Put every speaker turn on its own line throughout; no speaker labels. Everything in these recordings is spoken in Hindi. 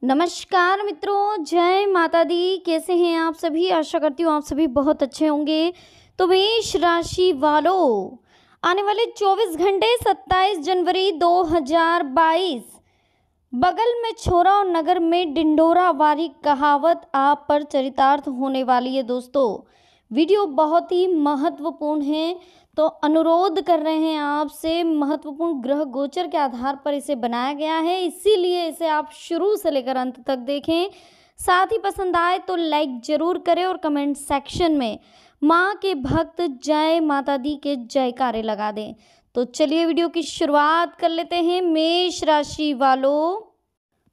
नमस्कार मित्रों, जय माता दी। कैसे हैं आप सभी? आशा करती हूँ आप सभी बहुत अच्छे होंगे। तो मेष राशि वालों, आने वाले 24 घंटे 27 जनवरी 2022 बगल में छोरा और नगर में डिंडोरा वाली कहावत आप पर चरितार्थ होने वाली है। दोस्तों, वीडियो बहुत ही महत्वपूर्ण है, तो अनुरोध कर रहे हैं आपसे। महत्वपूर्ण ग्रह गोचर के आधार पर इसे बनाया गया है, इसीलिए इसे आप शुरू से लेकर अंत तक देखें। साथ ही पसंद आए तो लाइक जरूर करें और कमेंट सेक्शन में माँ के भक्त जय माता दी के जयकारे लगा दें। तो चलिए वीडियो की शुरुआत कर लेते हैं। मेष राशि वालों,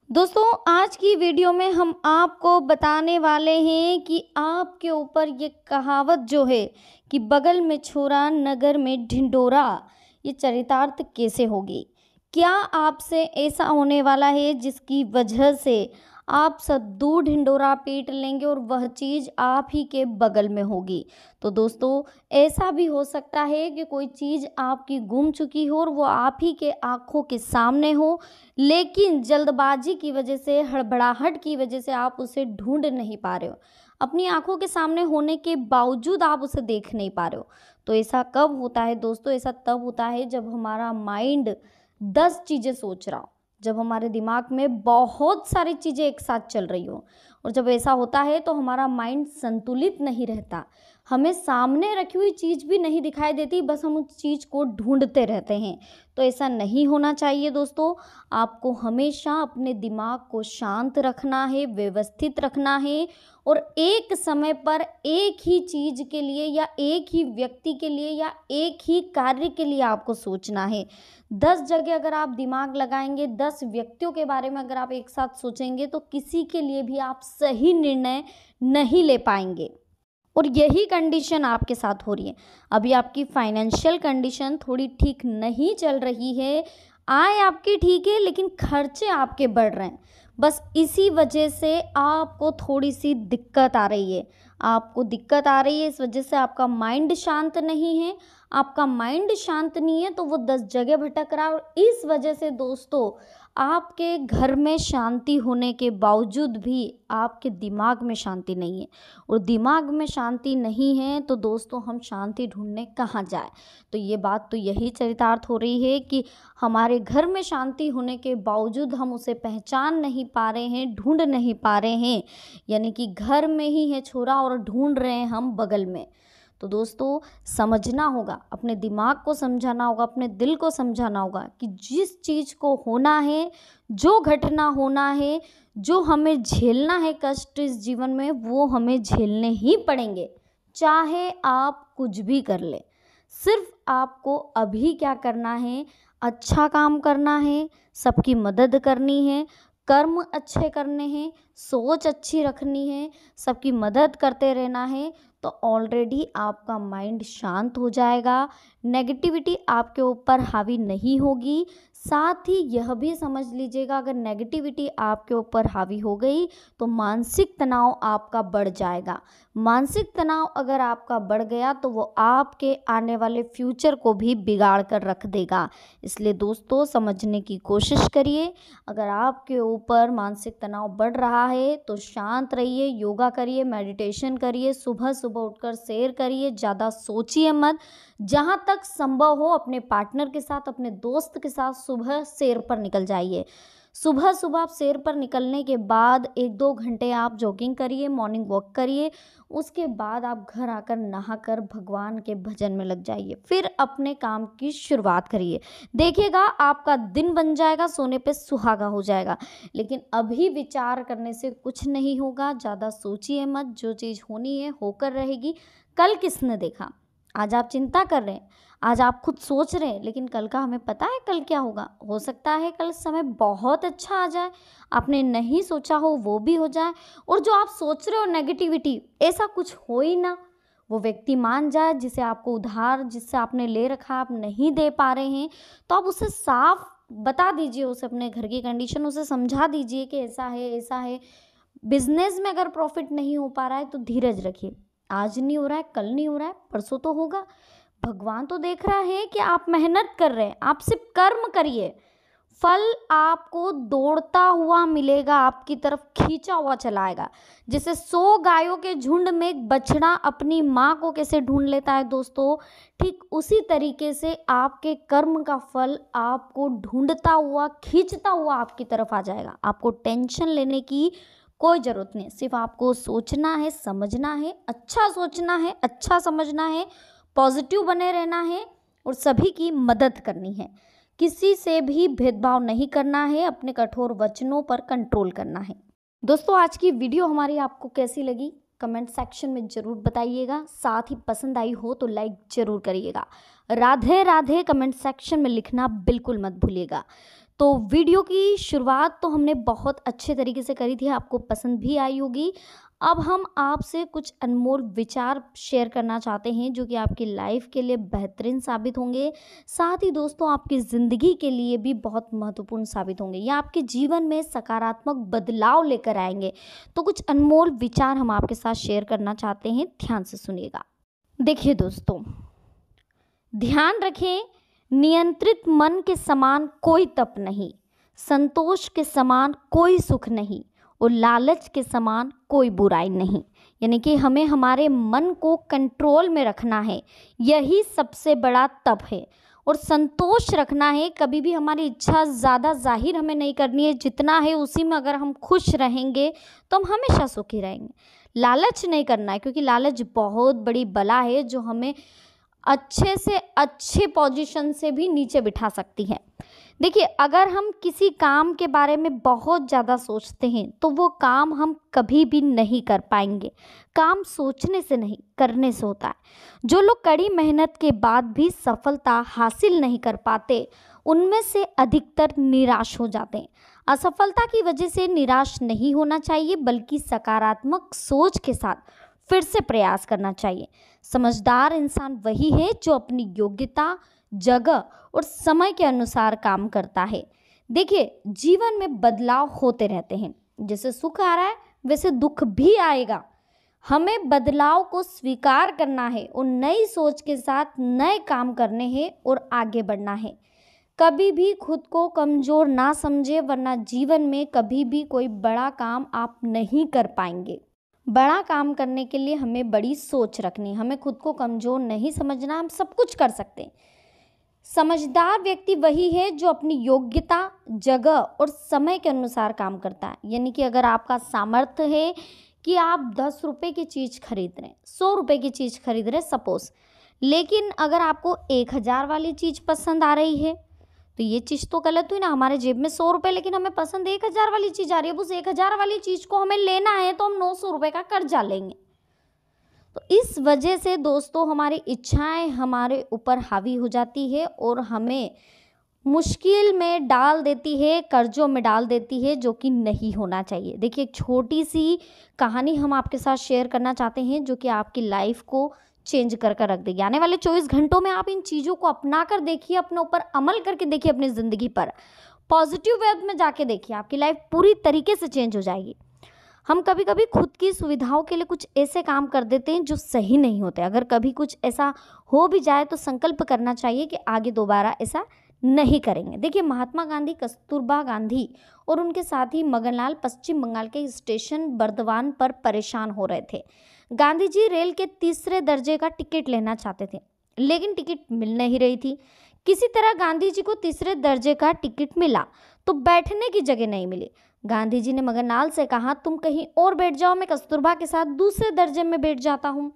दोस्तों आज की वीडियो में हम आपको बताने वाले हैं कि आपके ऊपर ये कहावत जो है कि बगल में छोरा नगर में ढिंडोरा, ये चरितार्थ कैसे होगी। क्या आपसे ऐसा होने वाला है जिसकी वजह से आप सद्दू ढिंडोरा पीट लेंगे और वह चीज़ आप ही के बगल में होगी। तो दोस्तों, ऐसा भी हो सकता है कि कोई चीज़ आपकी गुम चुकी हो और वो आप ही के आँखों के सामने हो, लेकिन जल्दबाजी की वजह से, हड़बड़ाहट की वजह से आप उसे ढूंढ नहीं पा रहे हो। अपनी आंखों के सामने होने के बावजूद आप उसे देख नहीं पा रहे हो। तो ऐसा कब होता है दोस्तों? ऐसा तब होता है जब हमारा माइंड 10 चीज़ें सोच रहा हो, जब हमारे दिमाग में बहुत सारी चीज़ें एक साथ चल रही हो। और जब ऐसा होता है तो हमारा माइंड संतुलित नहीं रहता, हमें सामने रखी हुई चीज़ भी नहीं दिखाई देती, बस हम उस चीज़ को ढूंढते रहते हैं। तो ऐसा नहीं होना चाहिए दोस्तों। आपको हमेशा अपने दिमाग को शांत रखना है, व्यवस्थित रखना है और एक समय पर एक ही चीज़ के लिए या एक ही व्यक्ति के लिए या एक ही कार्य के लिए आपको सोचना है। 10 जगह अगर आप दिमाग लगाएंगे, 10 व्यक्तियों के बारे में अगर आप एक साथ सोचेंगे तो किसी के लिए भी आप सही निर्णय नहीं ले पाएंगे। और यही कंडीशन आपके साथ हो रही है। अभी आपकी फाइनेंशियल कंडीशन थोड़ी ठीक नहीं चल रही है, आय आपकी ठीक है लेकिन खर्चे आपके बढ़ रहे हैं। बस इसी वजह से आपको थोड़ी सी दिक्कत आ रही है। आपको दिक्कत आ रही है इस वजह से आपका माइंड शांत नहीं है। आपका माइंड शांत नहीं है तो वो 10 जगह भटक रहा है। और इस वजह से दोस्तों, आपके घर में शांति होने के बावजूद भी आपके दिमाग में शांति नहीं है। और दिमाग में शांति नहीं है तो दोस्तों, हम शांति ढूंढने कहाँ जाए। तो ये बात तो यही चरितार्थ हो रही है कि हमारे घर में शांति होने के बावजूद हम उसे पहचान नहीं पा रहे हैं, ढूंढ नहीं पा रहे हैं। यानी कि घर में ही है छोरा और ढूंढ रहे हैं हम बगल में। तो दोस्तों, समझना होगा, अपने दिमाग को समझाना होगा, अपने दिल को समझाना होगा कि जिस चीज़ को होना है, जो घटना होना है, जो हमें झेलना है कष्ट इस जीवन में, वो हमें झेलने ही पड़ेंगे, चाहे आप कुछ भी कर ले। सिर्फ आपको अभी क्या करना है? अच्छा काम करना है, सबकी मदद करनी है, कर्म अच्छे करने हैं, सोच अच्छी रखनी है, सबकी मदद करते रहना है। तो ऑलरेडी आपका माइंड शांत हो जाएगा, नेगेटिविटी आपके ऊपर हावी नहीं होगी। साथ ही यह भी समझ लीजिएगा, अगर नेगेटिविटी आपके ऊपर हावी हो गई तो मानसिक तनाव आपका बढ़ जाएगा। मानसिक तनाव अगर आपका बढ़ गया तो वो आपके आने वाले फ्यूचर को भी बिगाड़ कर रख देगा। इसलिए दोस्तों, समझने की कोशिश करिए। अगर आपके ऊपर मानसिक तनाव बढ़ रहा है तो शांत रहिए, योगा करिए, मेडिटेशन करिए, सुबह सुबह उठकर सैर करिए, ज़्यादा सोचिए मत। जहाँ तक संभव हो अपने पार्टनर के साथ, अपने दोस्त के साथ सुबह सैर पर निकल जाइए। सुबह सुबह आप सैर पर निकलने के बाद 1-2 घंटे आप जॉगिंग करिए, मॉर्निंग वॉक करिए। उसके बाद आप घर आकर नहाकर भगवान के भजन में लग जाइए, फिर अपने काम की शुरुआत करिए। देखिएगा आपका दिन बन जाएगा, सोने पे सुहागा हो जाएगा। लेकिन अभी विचार करने से कुछ नहीं होगा, ज़्यादा सोचिए मत। जो चीज़ होनी है होकर रहेगी। कल किसने देखा? आज आप चिंता कर रहे हैं, आज आप खुद सोच रहे हैं, लेकिन कल का हमें पता है कल क्या होगा। हो सकता है कल समय बहुत अच्छा आ जाए, आपने नहीं सोचा हो वो भी हो जाए। और जो आप सोच रहे हो नेगेटिविटी, ऐसा कुछ हो ही ना। वो व्यक्ति मान जाए जिसे आपको उधार, जिससे आपने ले रखा, आप नहीं दे पा रहे हैं, तो आप उसे साफ बता दीजिए, उसे अपने घर की कंडीशन उसे समझा दीजिए कि ऐसा है ऐसा है। बिजनेस में अगर प्रॉफिट नहीं हो पा रहा है तो धीरज रखिए। आज नहीं हो रहा है, कल नहीं हो रहा है, परसों तो होगा। भगवान तो देख रहा है कि आप मेहनत कर रहे हैं, आप सिर्फ कर्म करिए। फल आपको दौड़ता हुआ मिलेगा, आपकी तरफ खींचा हुआ चला आएगा। जैसे 100 गायों के झुंड में एक बछड़ा अपनी माँ को कैसे ढूंढ लेता है दोस्तों, ठीक उसी तरीके से आपके कर्म का फल आपको ढूंढता हुआ, खींचता हुआ आपकी तरफ आ जाएगा। आपको टेंशन लेने की कोई ज़रूरत नहीं, सिर्फ आपको सोचना है, समझना है, अच्छा सोचना है, अच्छा समझना है, पॉजिटिव बने रहना है और सभी की मदद करनी है। किसी से भी भेदभाव नहीं करना है, अपने कठोर वचनों पर कंट्रोल करना है। दोस्तों, आज की वीडियो हमारी आपको कैसी लगी कमेंट सेक्शन में ज़रूर बताइएगा। साथ ही पसंद आई हो तो लाइक ज़रूर करिएगा। राधे राधे कमेंट सेक्शन में लिखना बिल्कुल मत भूलिएगा। तो वीडियो की शुरुआत तो हमने बहुत अच्छे तरीके से करी थी, आपको पसंद भी आई होगी। अब हम आपसे कुछ अनमोल विचार शेयर करना चाहते हैं जो कि आपकी लाइफ के लिए बेहतरीन साबित होंगे, साथ ही दोस्तों आपकी ज़िंदगी के लिए भी बहुत महत्वपूर्ण साबित होंगे, या आपके जीवन में सकारात्मक बदलाव लेकर आएंगे। तो कुछ अनमोल विचार हम आपके साथ शेयर करना चाहते हैं, ध्यान से सुनिएगा। देखिए दोस्तों, ध्यान रखें, नियंत्रित मन के समान कोई तप नहीं, संतोष के समान कोई सुख नहीं और लालच के समान कोई बुराई नहीं। यानी कि हमें हमारे मन को कंट्रोल में रखना है, यही सबसे बड़ा तप है। और संतोष रखना है, कभी भी हमारी इच्छा ज़्यादा जाहिर हमें नहीं करनी है, जितना है उसी में अगर हम खुश रहेंगे तो हम हमेशा सुखी रहेंगे। लालच नहीं करना है, क्योंकि लालच बहुत बड़ी बला है जो हमें अच्छे से अच्छे पोजीशन से भी नीचे बिठा सकती है। देखिए, अगर हम किसी काम के बारे में बहुत ज़्यादा सोचते हैं तो वो काम हम कभी भी नहीं कर पाएंगे। काम सोचने से नहीं, करने से होता है। जो लोग कड़ी मेहनत के बाद भी सफलता हासिल नहीं कर पाते, उनमें से अधिकतर निराश हो जाते हैं। असफलता की वजह से निराश नहीं होना चाहिए, बल्कि सकारात्मक सोच के साथ फिर से प्रयास करना चाहिए। समझदार इंसान वही है जो अपनी योग्यता, जगह और समय के अनुसार काम करता है। देखिए, जीवन में बदलाव होते रहते हैं, जैसे सुख आ रहा है वैसे दुख भी आएगा। हमें बदलाव को स्वीकार करना है और नई सोच के साथ नए काम करने हैं और आगे बढ़ना है। कभी भी खुद को कमज़ोर ना समझे, वरना जीवन में कभी भी कोई बड़ा काम आप नहीं कर पाएंगे। बड़ा काम करने के लिए हमें बड़ी सोच रखनी, हमें खुद को कमज़ोर नहीं समझना, हम सब कुछ कर सकते हैं। समझदार व्यक्ति वही है जो अपनी योग्यता, जगह और समय के अनुसार काम करता है। यानी कि अगर आपका सामर्थ्य है कि आप 10 रुपये की चीज़ खरीद रहे हैं, 100 रुपये की चीज़ खरीद रहे हैं सपोज़, लेकिन अगर आपको 1000 वाली चीज़ पसंद आ रही है तो ये चीज़ तो गलत हुई ना। हमारे जेब में 100 रुपये, लेकिन हमें पसंद 1000 वाली चीज़ आ रही है। उस 1000 वाली चीज़ को हमें लेना है तो हम 900 रुपये का कर्जा लेंगे। तो इस वजह से दोस्तों हमारी इच्छाएं हमारे ऊपर हावी हो जाती है और हमें मुश्किल में डाल देती है, कर्जों में डाल देती है, जो कि नहीं होना चाहिए। देखिए, एक छोटी सी कहानी हम आपके साथ शेयर करना चाहते हैं जो कि आपकी लाइफ को चेंज कर रख देगी। आने वाले 24 घंटों में आप इन चीज़ों को अपना कर देखिए, अपने ऊपर अमल करके देखिए, अपनी ज़िंदगी पर पॉजिटिव वे में जाके देखिए, आपकी लाइफ पूरी तरीके से चेंज हो जाएगी। हम कभी कभी खुद की सुविधाओं के लिए कुछ ऐसे काम कर देते हैं जो सही नहीं होते। अगर कभी कुछ ऐसा हो भी जाए तो संकल्प करना चाहिए कि आगे दोबारा ऐसा नहीं करेंगे। देखिए, महात्मा गांधी, कस्तूरबा गांधी और उनके साथी मगनलाल पश्चिम बंगाल के स्टेशन बर्दवान पर परेशान हो रहे थे। गांधी जी रेल के 3रे दर्जे का टिकट लेना चाहते थे, लेकिन टिकट मिल नहीं रही थी। किसी तरह गांधी जी को 3रे दर्जे का टिकट मिला तो बैठने की जगह नहीं मिली। गांधी जी ने मगनलाल से कहा, तुम कहीं और बैठ जाओ, मैं कस्तूरबा के साथ 2रे दर्जे में बैठ जाता हूँ।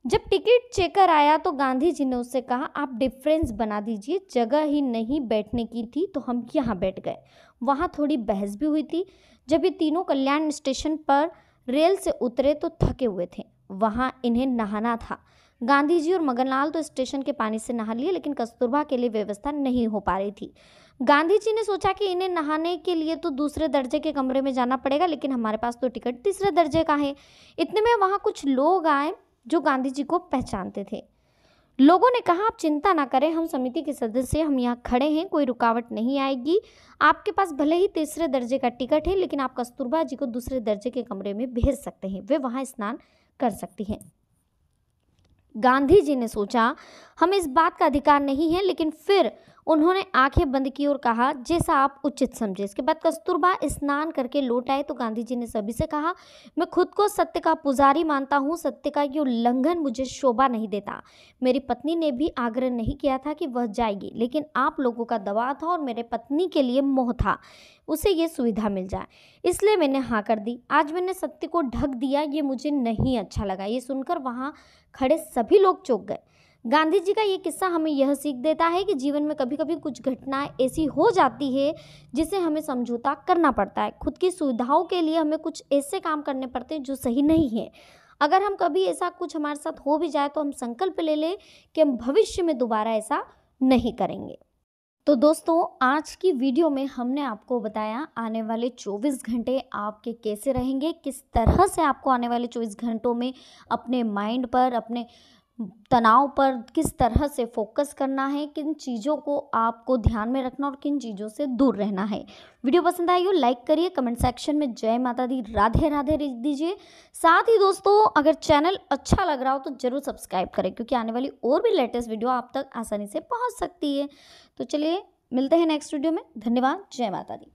जब टिकट चेकर आया तो गांधी जी ने उससे कहा, आप डिफरेंस बना दीजिए, जगह ही नहीं बैठने की थी तो हम यहाँ बैठ गए। वहाँ थोड़ी बहस भी हुई थी। जब ये तीनों कल्याण स्टेशन पर रेल से उतरे तो थके हुए थे, वहाँ इन्हें नहाना था। गांधी जी और मगनलाल तो स्टेशन के पानी से नहा लिए, लेकिन कस्तूरबा के लिए व्यवस्था नहीं हो पा रही थी। गांधी जी ने सोचा कि इन्हें नहाने के लिए तो 2रे दर्जे के कमरे में जाना पड़ेगा, लेकिन हमारे पास तो टिकट 3रे दर्जे का है। इतने में वहाँ कुछ लोग आए जो गांधी जी को पहचानते थे। लोगों ने कहा, आप चिंता ना करें, हम समिति के सदस्य, हम यहाँ खड़े हैं, कोई रुकावट नहीं आएगी। आपके पास भले ही 3रे दर्जे का टिकट है, लेकिन आप कस्तूरबा जी को 2रे दर्जे के कमरे में भेज सकते हैं, वे वहाँ स्नान कर सकती हैं। गांधी जी ने सोचा, हमें इस बात का अधिकार नहीं है, लेकिन फिर उन्होंने आंखें बंद की और कहा, जैसा आप उचित समझे। इसके बाद कस्तूरबा स्नान करके लौट आए तो गांधी जी ने सभी से कहा, मैं खुद को सत्य का पुजारी मानता हूँ, सत्य का ये उल्लंघन मुझे शोभा नहीं देता। मेरी पत्नी ने भी आग्रह नहीं किया था कि वह जाएगी, लेकिन आप लोगों का दबाव था और मेरे पत्नी के लिए मोह था उसे ये सुविधा मिल जाए, इसलिए मैंने हाँ कर दी। आज मैंने सत्य को ढक दिया, ये मुझे नहीं अच्छा लगा। ये सुनकर वहाँ खड़े सभी लोग चौंक गए। गांधी जी का ये किस्सा हमें यह सीख देता है कि जीवन में कभी कभी कुछ घटनाएं ऐसी हो जाती है जिसे हमें समझौता करना पड़ता है। खुद की सुविधाओं के लिए हमें कुछ ऐसे काम करने पड़ते हैं जो सही नहीं है। अगर हम कभी ऐसा कुछ हमारे साथ हो भी जाए तो हम संकल्प ले लें कि हम भविष्य में दोबारा ऐसा नहीं करेंगे। तो दोस्तों, आज की वीडियो में हमने आपको बताया आने वाले 24 घंटे आपके कैसे रहेंगे, किस तरह से आपको आने वाले 24 घंटों में अपने माइंड पर, अपने तनाव पर किस तरह से फोकस करना है, किन चीज़ों को आपको ध्यान में रखना और किन चीज़ों से दूर रहना है। वीडियो पसंद आई हो लाइक करिए, कमेंट सेक्शन में जय माता दी राधे राधे लिख दीजिए। साथ ही दोस्तों, अगर चैनल अच्छा लग रहा हो तो ज़रूर सब्सक्राइब करें, क्योंकि आने वाली और भी लेटेस्ट वीडियो आप तक आसानी से पहुँच सकती है। तो चलिए मिलते हैं नेक्स्ट वीडियो में। धन्यवाद। जय माता दी।